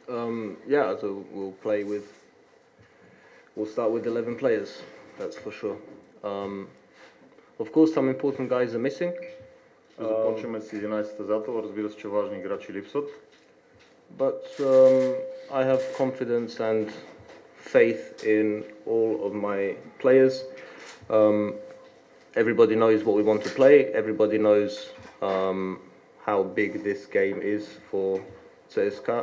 Yeah, so we'll start with 11 players, that's for sure. Of course, some important guys are missing. Ще започваме с 11 състезател, разбира се, че важни играчи липсват. But I have confidence and faith in all of my players. Everybody knows what we want to play. Everybody knows how big this game is for CSKA,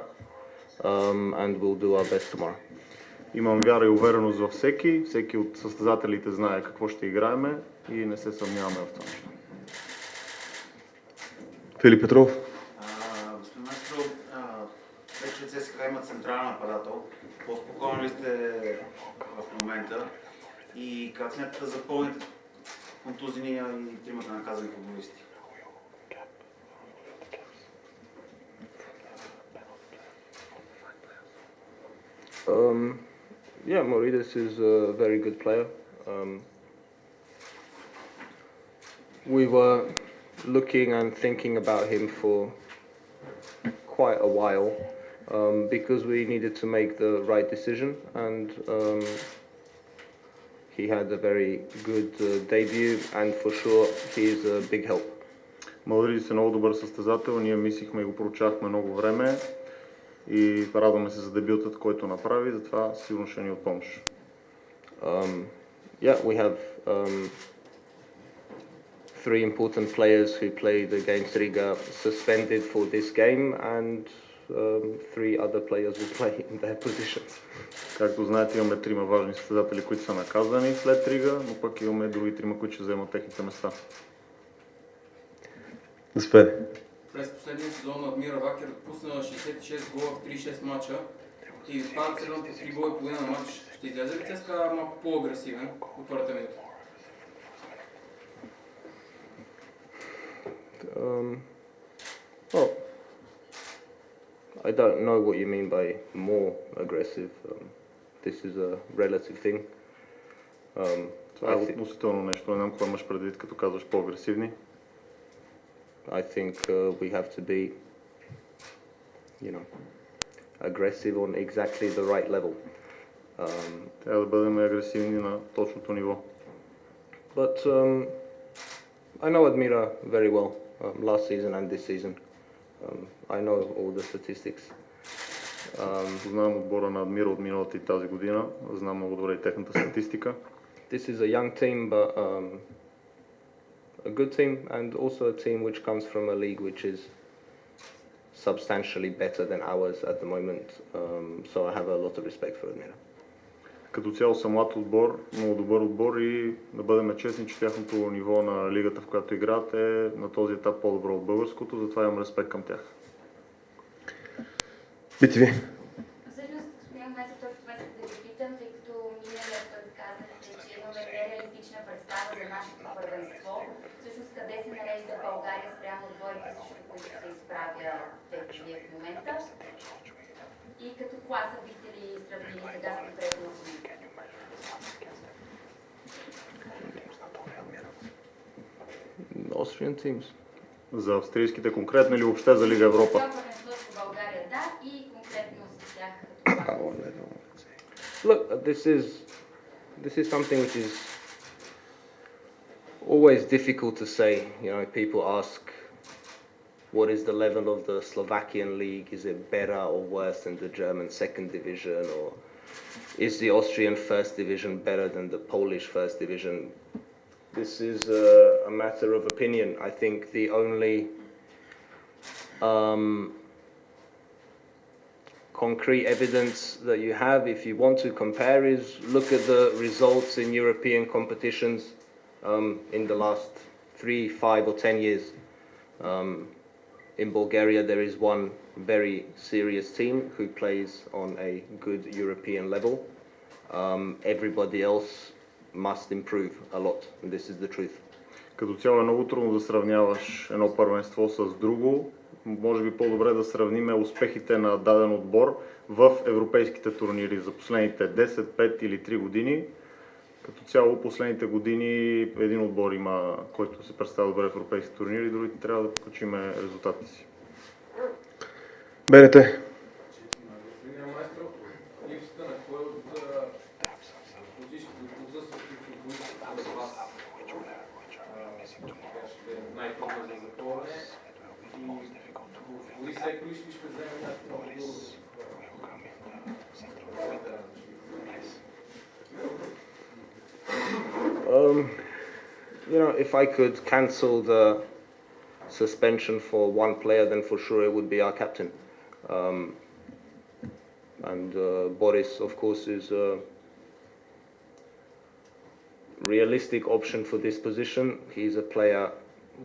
and we'll do our best tomorrow. Имам вяра и увереност във всеки. Всеки от състезателите знае какво ще играеме и не се съмняваме в това нещо. Филип Петров. Господин Маестро, вече ЦСКА има централен нападател. По-спокойни ли сте в момента и как смятате да запълните контузения и тримата наказани футболисти? Yeah, Morides is a very good player. We were looking and thinking about him for quite a while because we needed to make the right decision, and he had a very good debut, and for sure he is a big help. Моридис е много добър състезател, ние мислихме и го проучахме много време и радваме се за дебютът, който направи, затова сигурно ще ни от помощ. Yeah, we have 3 important players who played against Riga suspended for this game, and 3 other players will play in their positions. Както знаете, имаме 3 важни състезатели, които са наказани след Рига, но пък имаме други 3, които ще вземат техните места. Заповядай. През последния сезон Адмира Вакер допусна 66 гола в 36 мача и в първата сезон по 3 гола и половина на матч. Ще излезе ли ЦСКА малко по-агресивен от първата минута? Well, I don't know what you mean by more aggressive. This is a relative thing. Това е относително нещо, не знам какво имаш предвид, като казваш по-агресивни. I think we have to be, aggressive on exactly the right level. Трябва да бъдем агресивни на точното ниво. But I know Admira very well, last season and this season. I know all the statistics. Знам отбора на Адмира от миналата и тази година, знам много добре и техната статистика. This is a young team, but a good team, and also a team which comes from a league which is substantially better than ours at the moment. So I have a lot of respect for Admira. Като цяло са млад отбор, много добър отбор и да бъдем честни, че тяхното ниво на лигата, в която играят, е на този етап по-добро от българското, затова имам респект към тях. Битви. Всъщност, господин Маестро, това исках да ви питам, тъй като миналия път казахте, че имаме нереалистична представа за нашето първенство. Всъщност, къде се нарежда България спрямо отборите, срещу които се изправя вие в момента? И като класа бихте ли сравнили сега с конкретно Austrian teams. За австрийските конкретно или въобще за Лига Европа? В България, да, и конкретно с тях като Look, this is something which is always difficult to say. People ask, what is the level of the Slovakian league? Is it better or worse than the German second division? Or is the Austrian first division better than the Polish first division? This is a matter of opinion. I think the only concrete evidence that you have, if you want to compare, is look at the results in European competitions in the last 3, 5 or 10 years. In Bulgaria there is one very serious team who plays on a good European level. Everybody else must improve a lot, and this is the truth. Като цяло е много трудно да сравняваш едно първенство с друго. Може би по-добре да сравним успехите на даден отбор в европейските турнири за последните 10, 5 или 3 години. Като цяло последните години един отбор има, който се представя добре в европейски турнири, и другите трябва да покачим резултатите си. Берете. ли ще вземе някакво? You know, if I could cancel the suspension for one player, then for sure it would be our captain. And Boris, of course, is a realistic option for this position. He's a player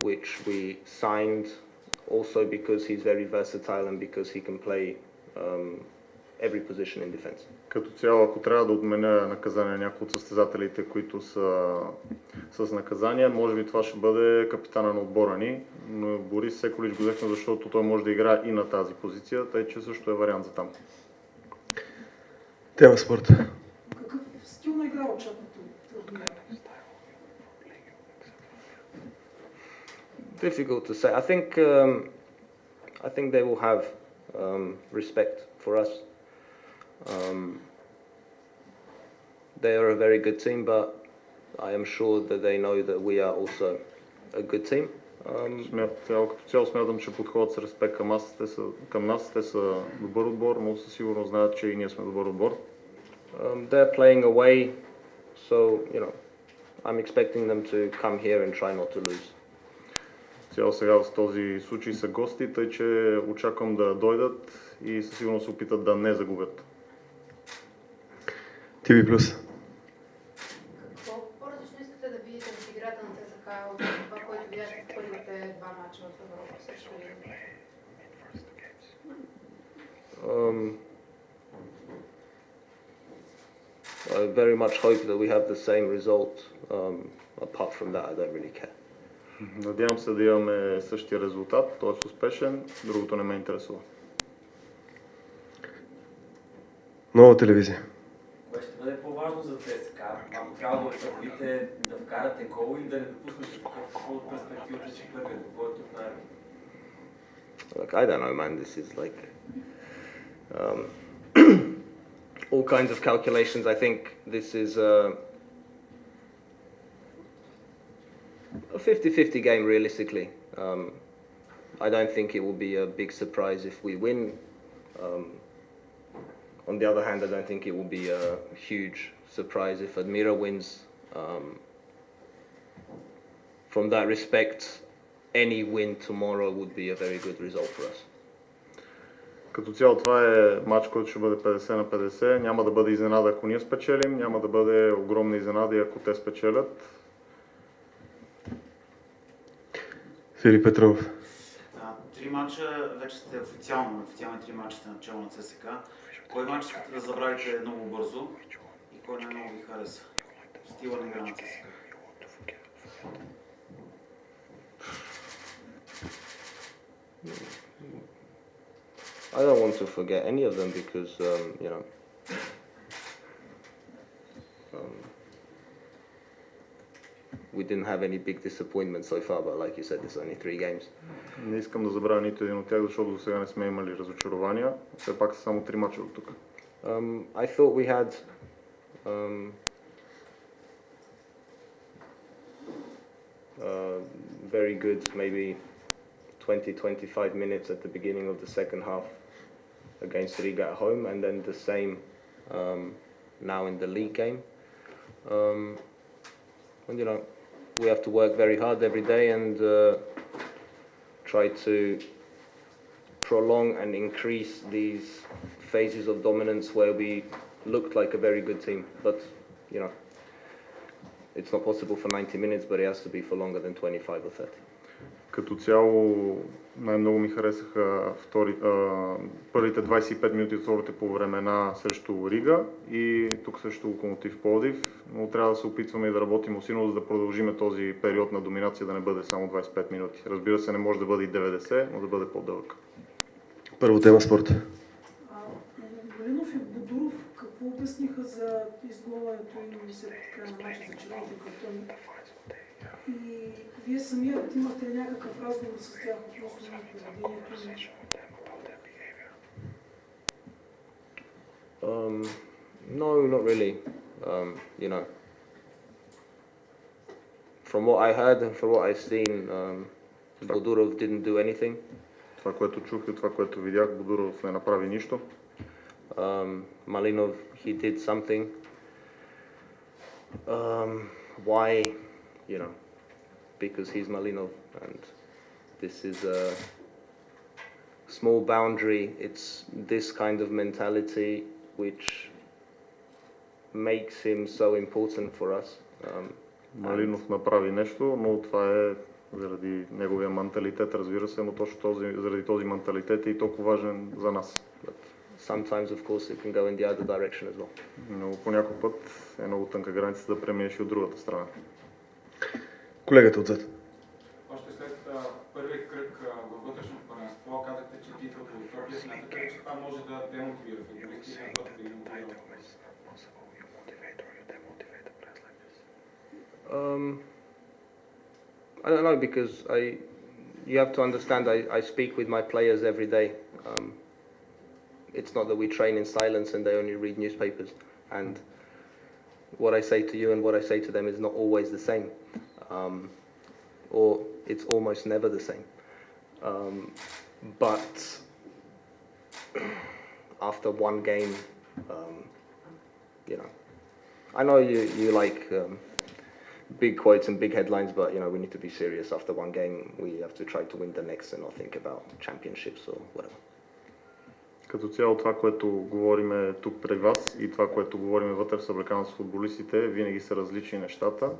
which we signed also because he's very versatile and because he can play every position in defense. Като цяло, ако трябва да отменя наказание на някои от състезателите, които са с наказания, може би това ще бъде капитана на отбора ни, но Борис Секолич го взехме, защото той може да играе и на тази позиция, тъй че също е вариант за там. Тема спорт. Какъв стил на игра очаквате от Адмира? Difficult to say. I think they will have respect for us. They are a very good team, but I am sure that they know that we are also a good team. Като цяло смятам, че подходят с респект към нас. Те са добър отбор, но със сигурност знаят, че и ние сме добър отбор. They're playing away, so you know, I'm expecting them to come here and try not to lose. Цяло сега в този случай са гости, тъй че очаквам да дойдат и със сигурност се опитат да не загубят. ТВ Плюс. Какво по-различно искате да видите в играта на ЦСКА от това, което видяхте в първите два мача в Европа срещу Рига? I very much hope that we have the same result. Apart from that, I don't really care. Надявам се да имаме същия резултат, т.е. успешен, другото не ме интересува. Нова телевизия. Кое ще бъде по-важно за ЦСКА? Ако трябва да отървите, да вкарате гол или да не допуснете такъв от перспективата, че първият гол е тук на Look, I don't know, man. This is like all kinds of calculations. I think this is a 50-50 game, realistically. I don't think it will be a big surprise if we win. On the other hand, I don't think it will be a huge surprise if Admira wins. From that respect, any win tomorrow would be a very good result for us. Като цяло това е матч, който ще бъде 50 на 50. Няма да бъде изненада, ако ние спечелим, няма да бъде огромна изненада, ако те спечелят. Филип Петров. Три матча вече сте официални 3 матча сте начало на ЦСКА. Кой матч искате да забравите много бързо и кой най-много ви хареса? Стила на игра на ЦСКА. I don't want to forget any of them because, you know, we didn't have any big disappointments so far, but like you said, it's only 3 games. Не искам да забравя нито един от тях, защото до сега не сме имали разочарования. Все пак са само 3 мача от тук. I thought we had very good, maybe 20-25 minutes at the beginning of the second half against Riga at home, and then the same now in the league game. And you know, we have to work very hard every day and try to prolong and increase these phases of dominance where we looked like a very good team. But, you know, it's not possible for 90 minutes, but it has to be for longer than 25 or 30. Като цяло най-много ми харесаха първите 25 минути от вторите полувремена срещу Рига и тук срещу Локомотив Пловдив, но трябва да се опитваме и да работим усилено, за да продължим този период на доминация да не бъде само 25 минути. Разбира се, не може да бъде и 90, но да бъде по-дълъг. Първо тема спорт. Малинов и Бодуров какво обясниха за изголването им след края на мача за червените картони? И вие самият имахте ли някакъв разговор с тях относно поведението им? No, not really. You know, from what I heard and from what I've seen, Bodurov didn't do anything. Това, което чух и това, което видях, Бодуров не направи нищо. Malinov, he did something. Why? You know, because he's Malinov, and this is a small boundary. It's this kind of mentality which makes him so important for us. Малинов направи нещо, но това е заради неговия менталитет, разбира се, но точно заради този менталитет е и толкова важен за нас. But sometimes, of course, it can go in the other direction as well. Но по някой път е много тънка граница да преминеш и от другата страна. Колегата отзад. Още след първият кръг във вътрешното първенство казахте, че титлата от София, смятате ли, че това може да демотивира футболисти или да ги мотивира? I don't know, because you have to understand, I speak with my players every day. It's not that we train in silence and they only read newspapers. And what I say to you and what I say to them is not always the same. Or it's almost never the same. But after one game, you know, I know you like big quotes and big headlines, but you know, we need to be serious. After one game, we have to try to win the next and not think about championships or whatever. Като цяло това, което говорим тук пред вас и това, което говорим вътре в съблекана с футболистите, винаги са различни нещата.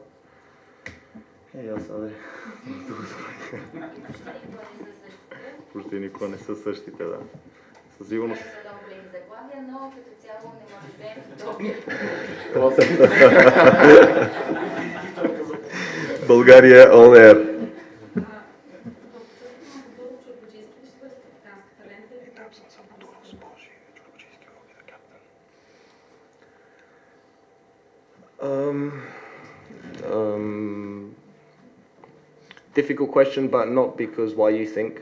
Почти никога не са същите, да. Със сигурност. Но като цяло не може да България on air. Difficult question, but not because why you think.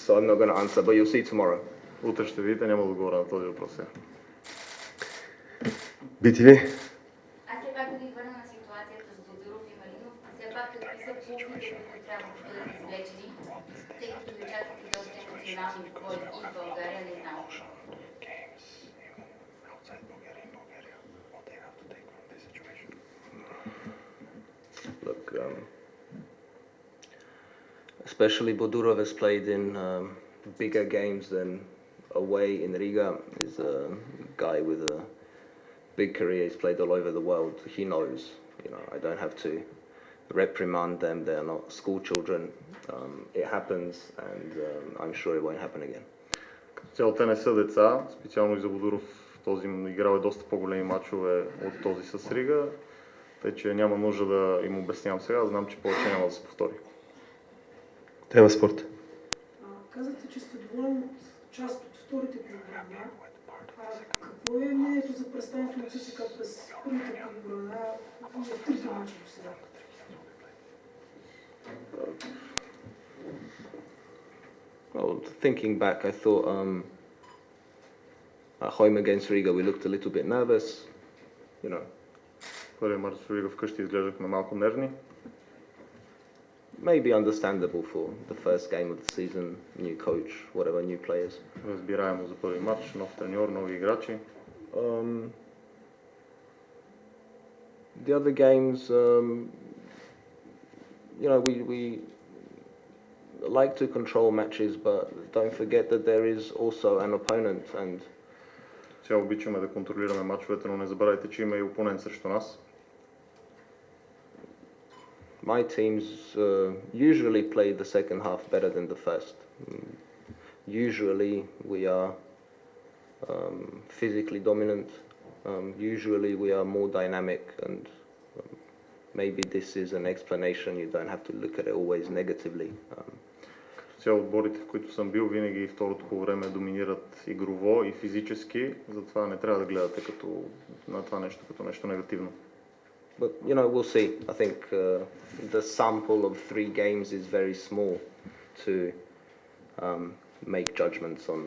So I'm not going to answer, but you'll see tomorrow. Утре ще видите, няма да отговоря на този въпрос. BTV. Аз все пак да ви върна на ситуацията с Бодуров и Малинов. Все пак какви са полуките, които трябва да бъдат извлечени, тъй като ви участвате доста емоционални бой и в България, не знам. Look, especially Bodurov has played in bigger games than away in Riga. He's a guy with a big career. He's played all over the world. He knows. You know, I don't have to reprimand them. They are not school children. It happens, and I'm sure it won't happen again. Цяло те не са деца, специално и за Бодуров. Този играл е доста по-големи мачове от този с Рига, тъй че няма нужда да им обяснявам сега. Знам, че повече няма да се повтори. Тема спорт. Казахте, че сте доволен от част от вторите програми. Какво е мнението за представянето на ЦСК през първите програми в трите мача до сега? Well, thinking back, I thought at home against Riga we looked a little bit nervous, you know. Първият мач с Рига вкъщи изглеждахме малко нервни. Maybe understandable for the first game of the season, new coach, whatever, new players. Разбираемо за първи матч, нов треньор, нови играчи. The other games, you know, we like to control matches, but don't forget that there is also an opponent, and Цяло обичаме да контролираме мачовете, но не забравяйте, че има и опонент срещу нас. my teams usually play the second half better than the first. Usually we are physically dominant. Usually we are more dynamic, and maybe this is an explanation. You don't have to look at it always negatively. Цяло отборите, в които съм бил, винаги второто по време доминират игрово и физически, затова не трябва да гледате на това нещо като нещо негативно. But you know, we'll see. I think the sample of 3 games is very small to make judgments on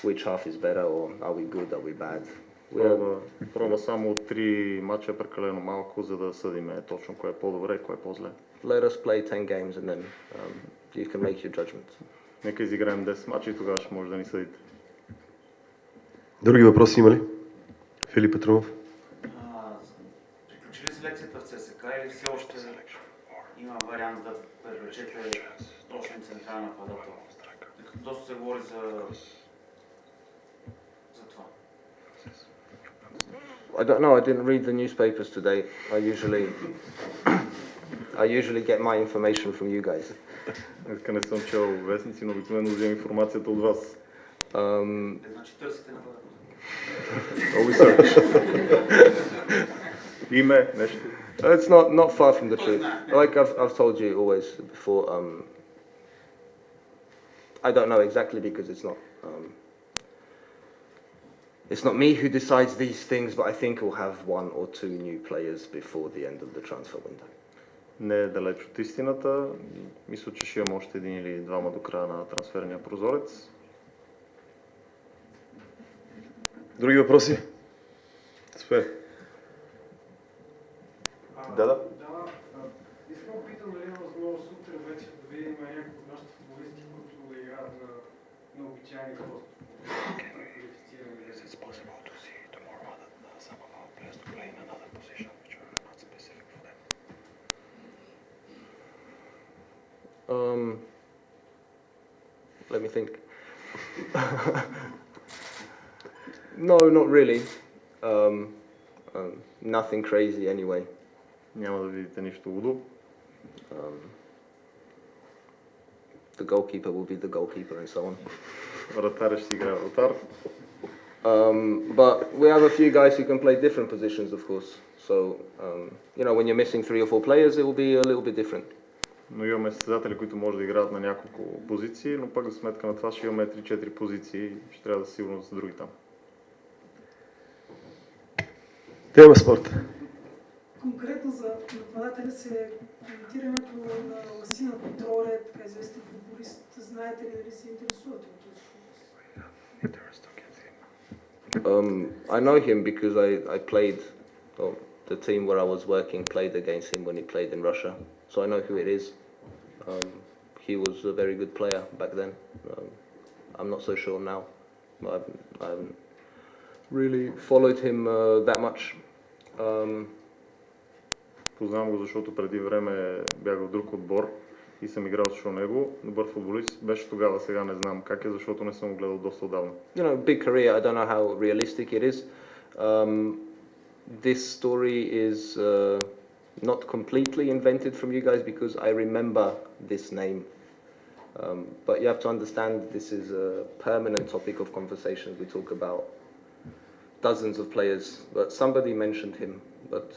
which half is better, or are we good, are we bad. Проба само от 3 мача е прекалено малко, за да съдиме точно кое е по-добре и кое е по-зле. Let us play 10 games and then you can make your judgment. Нека изиграем 10 мача и тогава ще може да ни съдите. Други въпроси има ли? Филип Петрунов. Приключи ли селекцията в ЦСКА или все още има вариант да привлечете точен централен нападател? Тъй като доста се говори за това. I don't know, I didn't read the newspapers today. I usually get my information from you guys. Днеска не съм чел вестници, но обикновено вземам информацията от вас. Значи търсите нападател. Always search. Име, нещо. It's not far from the truth. Like I've told you always before, I don't know exactly because it's not me who decides these things, but I think we'll have 1 or 2 new players before the end of the transfer window. Не е далеч от истината. Мисля, че ще имам още 1 или 2 до края на трансферния прозорец. Други въпроси? Супер. Да. Искам да питам дали е възможност сутрин вече да видим някои от нашите футболисти, които играят на обичайни пост. Let me think. No, not really. Nothing crazy anyway. Няма да видите нищо лудо. The goalkeeper will be the goalkeeper and so on. Вратаря ще си играе вратар. But we have a few guys who can play different positions, of course. So, when you're missing 3 or 4 players, it will be a little bit different. Но имаме състезатели, които може да играят на няколко позиции, но пък за сметка на това ще имаме 3-4 позиции и ще трябва да са сигурно за други там. Тема спорт. Конкретно за нападателя се коментирането на Ласина Петроре, така известен футболист. Знаете ли дали се интересувате от този футболист? I know him because I played, the team where I was working played against him when he played in Russia. So I know who it is. He was a very good player back then. I'm not so sure now. I haven't really followed him that much. Познавам го, защото преди време бях в друг отбор и съм играл срещу него. Добър футболист беше тогава, сега не знам как е, защото не съм го гледал доста отдавна. Big career. I don't know how realistic it is. This story is not completely invented from you guys because I remember this name. But you have to understand this is a permanent topic of conversation. We talk about dozens of players, but somebody mentioned him. But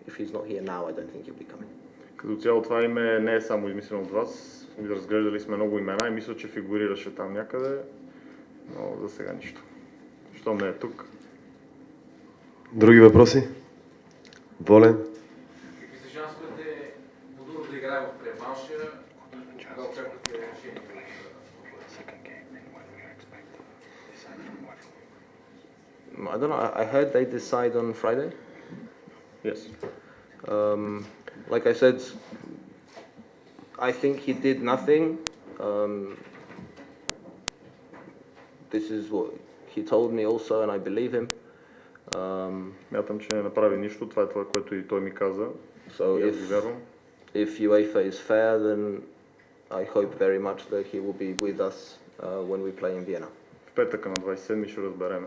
if he's not here now, I don't think he'll be coming. Като цяло това име не е само измислено от вас. Разглеждали сме много имена и мисля, че фигурираше там някъде, но за сега нищо. Щом не е тук. Други въпроси? Волен? Какви са шансовете Бодуров да играе в реванша и кога очаквате решението? I don't know. I heard they decide on Friday. Yes. Like I said, I think he did nothing. This is what he told me also, and I believe him. Мятам, че не направи нищо. Това е това, което и той ми каза. So if UEFA is fair, then I hope very much that he will be with us when we play in Vienna. В петъка на 27 ще разбереме.